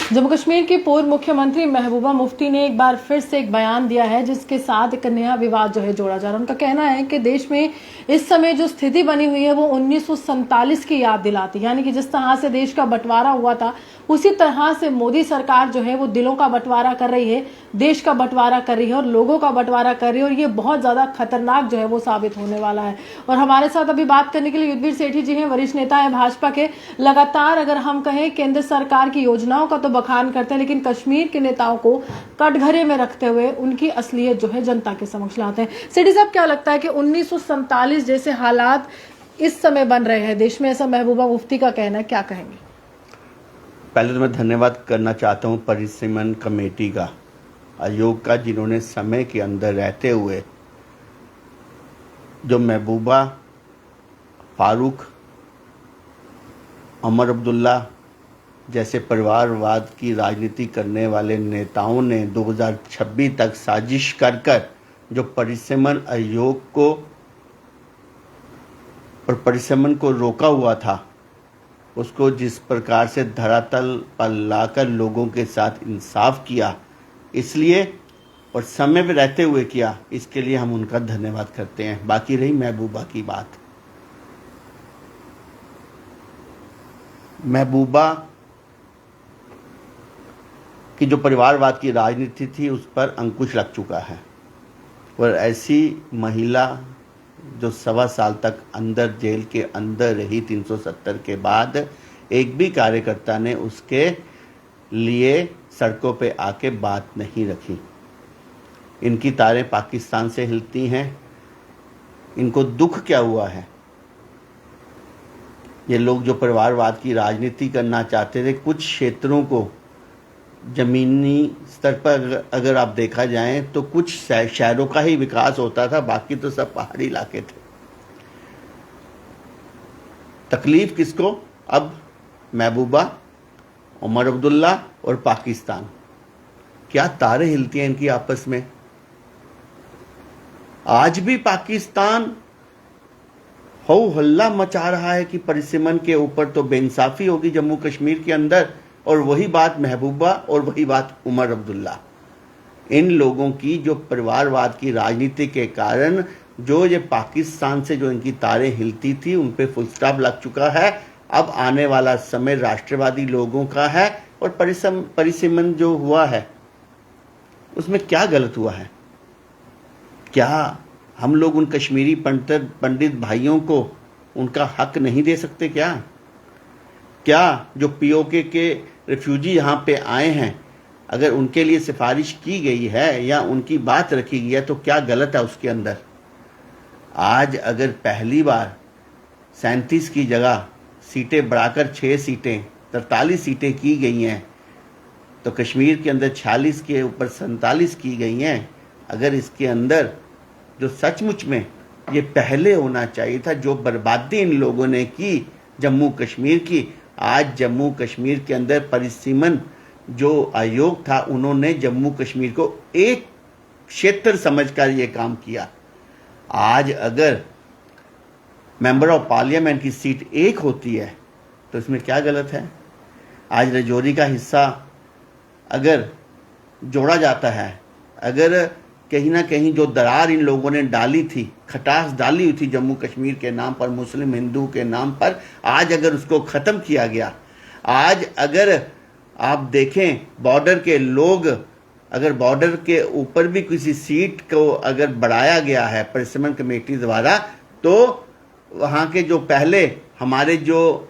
जम्मू कश्मीर की पूर्व मुख्यमंत्री महबूबा मुफ्ती ने एक बार फिर से एक बयान दिया है जिसके साथ एक नया विवाद जो है जोड़ा जा रहा है। उनका कहना है कि देश में इस समय जो स्थिति बनी हुई है वो 1947 की याद दिलाती, यानी कि जिस तरह से देश का बंटवारा हुआ था उसी तरह से मोदी सरकार जो है वो दिलों का बंटवारा कर रही है, देश का बंटवारा कर रही है और लोगों का बंटवारा कर रही है, और ये बहुत ज्यादा खतरनाक जो है वो साबित होने वाला है। और हमारे साथ अभी बात करने के लिए युद्धवीर सेठी जी हैं, वरिष्ठ नेता है भाजपा के। लगातार अगर हम कहें केंद्र सरकार की योजनाओं का तो बखान करते हैं, लेकिन कश्मीर के नेताओं को कटघरे में रखते हुए उनकी असलियत जो है जनता के समक्ष लाते हैं। सेठी साहब, क्या लगता है कि 1947 जैसे हालात इस समय बन रहे हैं देश में, ऐसा महबूबा मुफ्ती का कहना है, क्या कहेंगे? पहले तो मैं धन्यवाद करना चाहता हूं परिसीमन कमेटी का, आयोग का, जिन्होंने समय के अंदर रहते हुए जो महबूबा, फारूक, उमर अब्दुल्ला जैसे परिवारवाद की राजनीति करने वाले नेताओं ने 2026 तक साजिश कर जो परिसीमन आयोग को और परिसीमन को रोका हुआ था, उसको जिस प्रकार से धरातल पर लाकर लोगों के साथ इंसाफ किया, इसलिए और समय में रहते हुए किया, इसके लिए हम उनका धन्यवाद करते हैं। बाकी रही महबूबा की बात, महबूबा की जो परिवारवाद की राजनीति थी उस पर अंकुश लग चुका है, और ऐसी महिला जो 1.25 साल तक अंदर जेल के अंदर रही 370 के बाद, एक भी कार्यकर्ता ने उसके लिए सड़कों पे आके बात नहीं रखी। इनकी तारें पाकिस्तान से हिलती हैं। इनको दुख क्या हुआ है? ये लोग जो परिवारवाद की राजनीति करना चाहते थे, कुछ क्षेत्रों को जमीनी स्तर पर अगर आप देखा जाए तो कुछ शहरों का ही विकास होता था, बाकी तो सब पहाड़ी इलाके थे। तकलीफ किसको? अब महबूबा, उमर अब्दुल्ला और पाकिस्तान। क्या तारे हिलती हैं इनकी आपस में। आज भी पाकिस्तान हो हल्ला मचा रहा है कि परिसीमन के ऊपर तो बेइंसाफी होगी जम्मू कश्मीर के अंदर, और वही बात महबूबा और वही बात उमर अब्दुल्ला। इन लोगों की जो परिवारवाद की राजनीति के कारण जो ये पाकिस्तान से जो इनकी तारें हिलती थी, उन पे फुल स्टॉप लग चुका है। अब आने वाला समय राष्ट्रवादी लोगों का है, और परिसीमन जो हुआ है उसमें क्या गलत हुआ है? क्या हम लोग उन कश्मीरी पंडित भाइयों को उनका हक नहीं दे सकते? क्या जो पीओके के रिफ्यूजी यहाँ पे आए हैं, अगर उनके लिए सिफारिश की गई है या उनकी बात रखी गई है तो क्या गलत है उसके अंदर? आज अगर पहली बार 37 की जगह सीटें बढ़ाकर 6 सीटें 43 सीटें की गई हैं, तो कश्मीर के अंदर 46 के ऊपर 47 की गई हैं। अगर इसके अंदर जो सचमुच में ये पहले होना चाहिए था, जो बर्बादी इन लोगों ने की जम्मू कश्मीर की, आज जम्मू कश्मीर के अंदर परिसीमन जो आयोग था, उन्होंने जम्मू कश्मीर को एक क्षेत्र समझकर ये काम किया। आज अगर मेंबर ऑफ पार्लियामेंट की सीट एक होती है तो इसमें क्या गलत है? आज रजौरी का हिस्सा अगर जोड़ा जाता है, अगर कहीं ना कहीं जो दरार इन लोगों ने डाली थी, खटास डाली हुई थी जम्मू कश्मीर के नाम पर, मुस्लिम हिंदू के नाम पर, आज अगर उसको ख़त्म किया गया, आज अगर आप देखें बॉर्डर के लोग, अगर बॉर्डर के ऊपर भी किसी सीट को अगर बढ़ाया गया है परिसीमन कमेटी द्वारा, तो वहाँ के जो पहले हमारे जो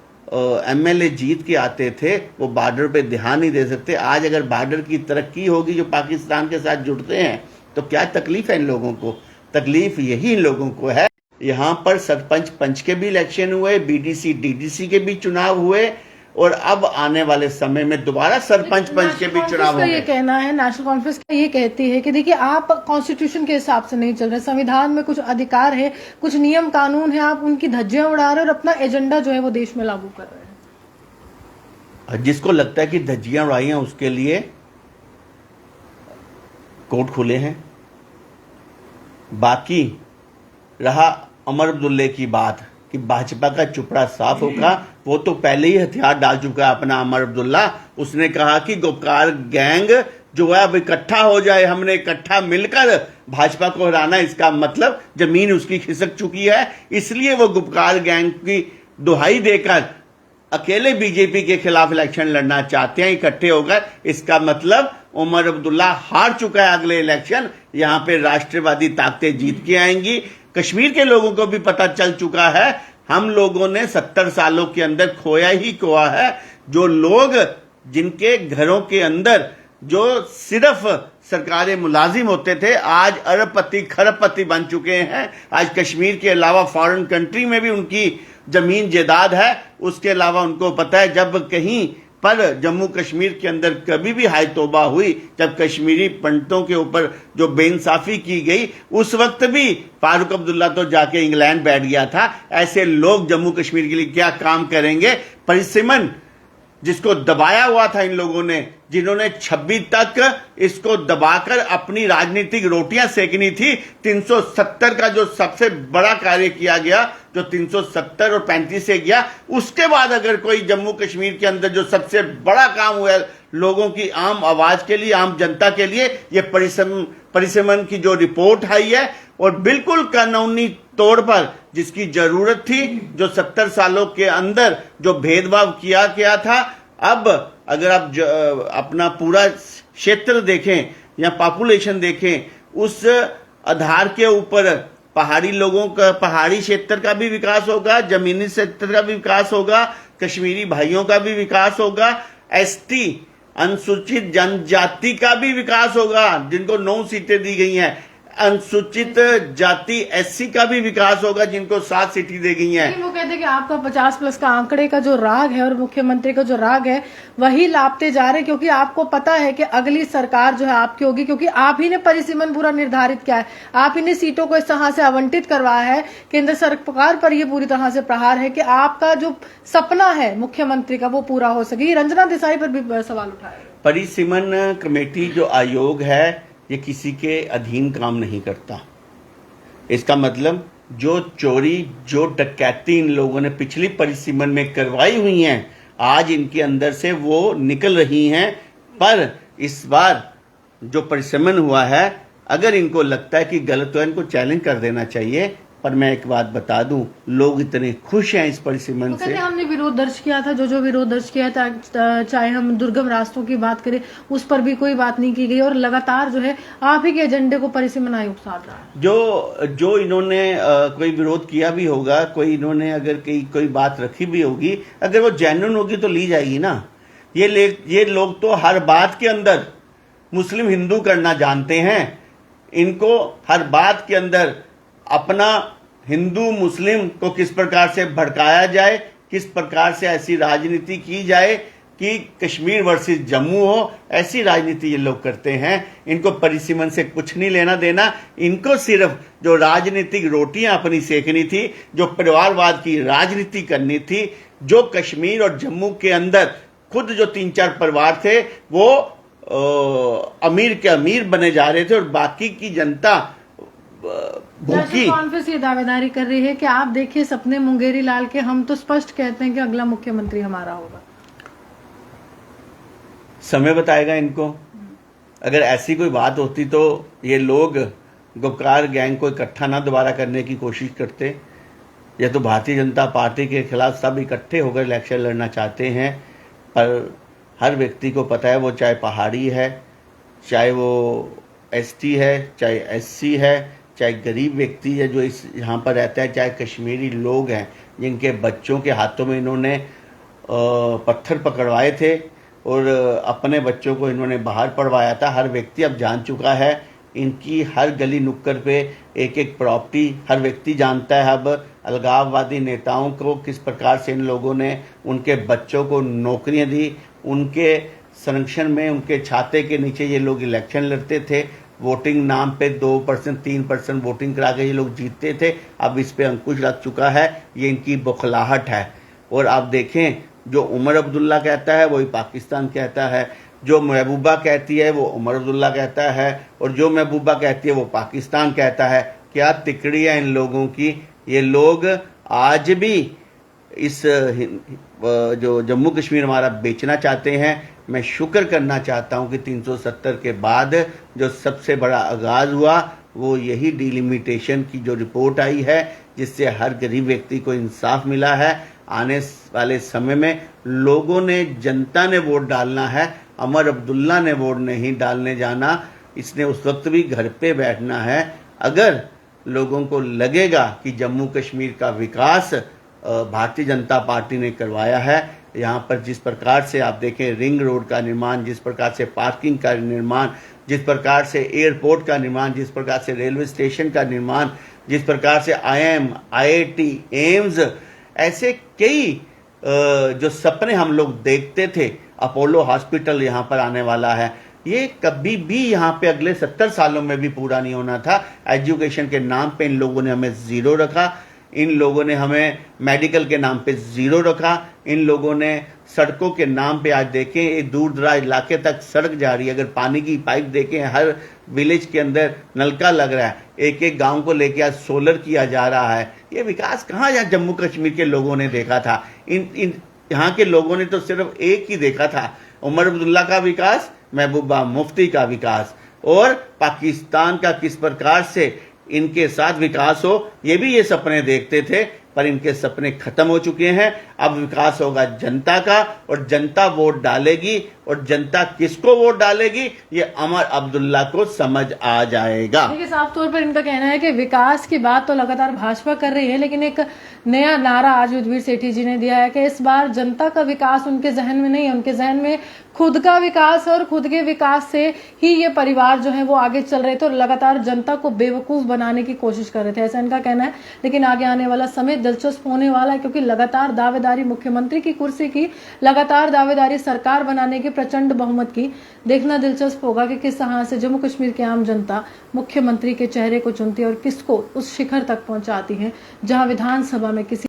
एमएलए जीत के आते थे वो बॉर्डर पे ध्यान नहीं दे सकते। आज अगर बॉर्डर की तरक्की होगी, जो पाकिस्तान के साथ जुड़ते हैं, तो क्या तकलीफ है इन लोगों को? तकलीफ यही इन लोगों को है। यहाँ पर सरपंच पंच के भी इलेक्शन हुए, बीडीसी डीडीसी के भी चुनाव हुए, और अब आने वाले समय में दोबारा सरपंच पंच के भी चुनाव होंगे। ये कहना है, नेशनल कॉन्फ्रेंस का ये कहती है कि देखिए आप कॉन्स्टिट्यूशन के हिसाब से नहीं चल रहे, संविधान में कुछ अधिकार है, कुछ नियम कानून है, आप उनकी धज्जियां उड़ा रहे हैं और अपना एजेंडा जो है वो देश में लागू कर रहे हैं। जिसको लगता है कि धज्जियां उड़ाई हैं, उसके लिए कोर्ट खुले हैं। बाकी रहा उमर अब्दुल्ले की बात, कि भाजपा का चुपड़ा साफ होगा। वो तो पहले ही हथियार डाल चुका है अपना उमर अब्दुल्ला। उसने कहा कि गुपकार गैंग जो है अब इकट्ठा हो जाए, हमने इकट्ठा मिलकर भाजपा को हराना। इसका मतलब जमीन उसकी खिसक चुकी है, इसलिए वो गुपकार गैंग की दुहाई देकर अकेले बीजेपी के खिलाफ इलेक्शन लड़ना चाहते हैं इकट्ठे होकर। इसका मतलब उमर अब्दुल्ला हार चुका है अगले इलेक्शन। यहां पे राष्ट्रवादी ताकतें जीत के आएंगी। कश्मीर के लोगों को भी पता चल चुका है, हम लोगों ने 70 सालों के अंदर खोया ही खोया है। जो लोग जिनके घरों के अंदर जो सिर्फ सरकारी मुलाजिम होते थे, आज अरबपति खरबपति बन चुके हैं। आज कश्मीर के अलावा फॉरेन कंट्री में भी उनकी जमीन जायदाद है। उसके अलावा उनको पता है जब कहीं पर जम्मू कश्मीर के अंदर कभी भी हाय तौबा हुई, जब कश्मीरी पंडितों के ऊपर जो बेइंसाफी की गई, उस वक्त भी फारूक अब्दुल्ला तो जाके इंग्लैंड बैठ गया था। ऐसे लोग जम्मू कश्मीर के लिए क्या काम करेंगे? परिसीमन जिसको दबाया हुआ था इन लोगों ने, जिन्होंने 26 तक इसको दबाकर अपनी राजनीतिक रोटियां सेकनी थी। 370 का जो सबसे बड़ा कार्य किया गया, जो 370 और 35 से गया, उसके बाद अगर कोई जम्मू कश्मीर के अंदर जो सबसे बड़ा काम हुआ है लोगों की आम आवाज के लिए, आम जनता के लिए, ये परिसीमन की जो रिपोर्ट आई है, और बिल्कुल कानूनी तौर पर जिसकी जरूरत थी, जो 70 सालों के अंदर जो भेदभाव किया गया था। अब अगर आप अपना पूरा क्षेत्र देखें या पॉपुलेशन देखें, उस आधार के ऊपर पहाड़ी लोगों का, पहाड़ी क्षेत्र का भी विकास होगा, जमीनी क्षेत्र का भी विकास होगा, कश्मीरी भाइयों का भी विकास होगा, एसटी अनुसूचित जनजाति का भी विकास होगा जिनको 9 सीटें दी गई हैं, अनुसूचित जाति एससी का भी विकास होगा जिनको 7 सीटें दी गई हैं। वो कहते हैं कि आपका 50+ का आंकड़े का जो राग है और मुख्यमंत्री का जो राग है वही लापते जा रहे, क्योंकि आपको पता है कि अगली सरकार जो है आपकी होगी, क्योंकि आप ही ने परिसीमन पूरा निर्धारित किया है, आप ही ने सीटों को इस तरह से आवंटित करवाया है। केंद्र सरकार पर यह पूरी तरह से प्रहार है कि आपका जो सपना है मुख्यमंत्री का वो पूरा हो सके। रंजना देसाई पर भी सवाल उठाया। परिसीमन कमेटी जो आयोग है ये किसी के अधीन काम नहीं करता। इसका मतलब जो चोरी, जो डकैती इन लोगों ने पिछली परिसीमन में करवाई हुई हैं, आज इनके अंदर से वो निकल रही हैं। पर इस बार जो परिसीमन हुआ है, अगर इनको लगता है कि गलत है, इनको चैलेंज कर देना चाहिए। पर मैं एक बात बता दूं, लोग इतने खुश हैं इस परिसीमन से। हमने विरोध दर्ज किया था, जो विरोध दर्ज किया था, चाहे हम दुर्गम रास्तों की बात करें, उस पर भी कोई बात नहीं की गई, और लगातार जो है आप ही के एजेंडे को परिसीमन आयोग साध रहा है। जो इन्होंने कोई विरोध किया भी होगा, कोई इन्होंने अगर कोई बात रखी भी होगी, अगर वो जेन्युइन होगी तो ली जाएगी ना। ये लोग तो हर बात के अंदर मुस्लिम हिंदू करना जानते हैं। इनको हर बात के अंदर अपना हिंदू मुस्लिम को किस प्रकार से भड़काया जाए, किस प्रकार से ऐसी राजनीति की जाए कि कश्मीर वर्सेस जम्मू हो, ऐसी राजनीति ये लोग करते हैं। इनको परिसीमन से कुछ नहीं लेना देना। इनको सिर्फ जो राजनीतिक रोटियां अपनी सेकनी थी, जो परिवारवाद की राजनीति करनी थी, जो कश्मीर और जम्मू के अंदर खुद जो 3-4 परिवार थे वो अमीर के अमीर बने जा रहे थे और बाकी की जनता भूखी। कांग्रेस ये दावेदारी कर रही है कि आप देखिए सपने मुंगेरी लाल के, हम तो स्पष्ट कहते हैं कि अगला मुख्यमंत्री हमारा होगा। समय बताएगा इनको। अगर ऐसी कोई बात होती तो ये लोग गुपकार गैंग को इकट्ठा ना दोबारा करने की कोशिश करते। ये तो भारतीय जनता पार्टी के खिलाफ सब इकट्ठे होकर इलेक्शन लड़ना चाहते हैं। पर हर व्यक्ति को पता है, वो चाहे पहाड़ी है, चाहे वो एसटी है, चाहे एससी है, चाहे गरीब व्यक्ति है जो इस यहाँ पर रहता है, चाहे कश्मीरी लोग हैं जिनके बच्चों के हाथों में इन्होंने पत्थर पकड़वाए थे और अपने बच्चों को इन्होंने बाहर पढ़वाया था। हर व्यक्ति अब जान चुका है। इनकी हर गली नुक्कड़ पे एक प्रॉपर्टी हर व्यक्ति जानता है। अब अलगाववादी नेताओं को किस प्रकार से इन लोगों ने उनके बच्चों को नौकरियां दी, उनके संरक्षण में, उनके छाते के नीचे ये लोग इलेक्शन लड़ते थे। वोटिंग नाम पे 2%, 3% वोटिंग करा के ये लोग जीतते थे। अब इस पे अंकुश लग चुका है। ये इनकी बौखलाहट है। और आप देखें, जो उमर अब्दुल्ला कहता है वही पाकिस्तान कहता है, जो महबूबा कहती है वो उमर अब्दुल्ला कहता है, और जो महबूबा कहती है वो पाकिस्तान कहता है। क्या तिकड़ी है इन लोगों की। ये लोग आज भी इस जो जम्मू कश्मीर हमारा बेचना चाहते हैं, मैं शुक्र करना चाहता हूं कि 370 के बाद जो सबसे बड़ा आगाज हुआ वो यही डिलिमिटेशन की जो रिपोर्ट आई है, जिससे हर गरीब व्यक्ति को इंसाफ मिला है। आने वाले समय में लोगों ने, जनता ने वोट डालना है, उमर अब्दुल्ला ने वोट नहीं डालने जाना। इसने उस वक्त भी घर पे बैठना है। अगर लोगों को लगेगा कि जम्मू कश्मीर का विकास भारतीय जनता पार्टी ने करवाया है, यहाँ पर जिस प्रकार से आप देखें रिंग रोड का निर्माण, जिस प्रकार से पार्किंग का निर्माण, जिस प्रकार से एयरपोर्ट का निर्माण, जिस प्रकार से रेलवे स्टेशन का निर्माण, जिस प्रकार से IIM, IIT, एम्स, ऐसे कई जो सपने हम लोग देखते थे, अपोलो हॉस्पिटल यहाँ पर आने वाला है, ये कभी भी यहाँ पे अगले 70 सालों में भी पूरा नहीं होना था। एजुकेशन के नाम पे इन लोगों ने हमें जीरो रखा, इन लोगों ने हमें मेडिकल के नाम पे जीरो रखा, इन लोगों ने सड़कों के नाम पे, आज देखें एक दूर दराज इलाके तक सड़क जा रही है, अगर पानी की पाइप देखें हर विलेज के अंदर नलका लग रहा है, एक एक गांव को लेके आज सोलर किया जा रहा है। ये विकास कहाँ यहाँ जम्मू कश्मीर के लोगों ने देखा था? इन यहाँ के लोगों ने तो सिर्फ एक ही देखा था, उमर अब्दुल्ला का विकास, महबूबा मुफ्ती का विकास, और पाकिस्तान का किस प्रकार से इनके साथ विकास हो, ये भी ये सपने देखते थे, पर इनके सपने खत्म हो चुके हैं। अब विकास होगा जनता का, और जनता वोट डालेगी, और जनता किसको वोट डालेगी ये उमर अब्दुल्ला को समझ आ जाएगा। देखिए, साफ तौर पर इनका कहना है कि विकास की बात तो लगातार भाजपा कर रही है, लेकिन एक नया नारा आज युद्धवीर सेठी जी ने दिया है कि इस बार जनता का विकास उनके जहन में नहीं है, उनके जहन में खुद का विकास है, और खुद के विकास से ही ये परिवार जो है वो आगे चल रहे थे और लगातार जनता को बेवकूफ बनाने की कोशिश कर रहे थे, ऐसा इनका कहना है। लेकिन आगे आने वाला समय दिलचस्प होने वाला है, क्योंकि लगातार दावेदारी मुख्यमंत्री की कुर्सी की, लगातार दावेदारी सरकार बनाने की, प्रचंड बहुमत की, देखना दिलचस्प होगा कि किस तरह से जम्मू कश्मीर की आम जनता मुख्यमंत्री के चेहरे को चुनती है और किसको उस शिखर तक पहुंचाती है जहां विधानसभा में किसी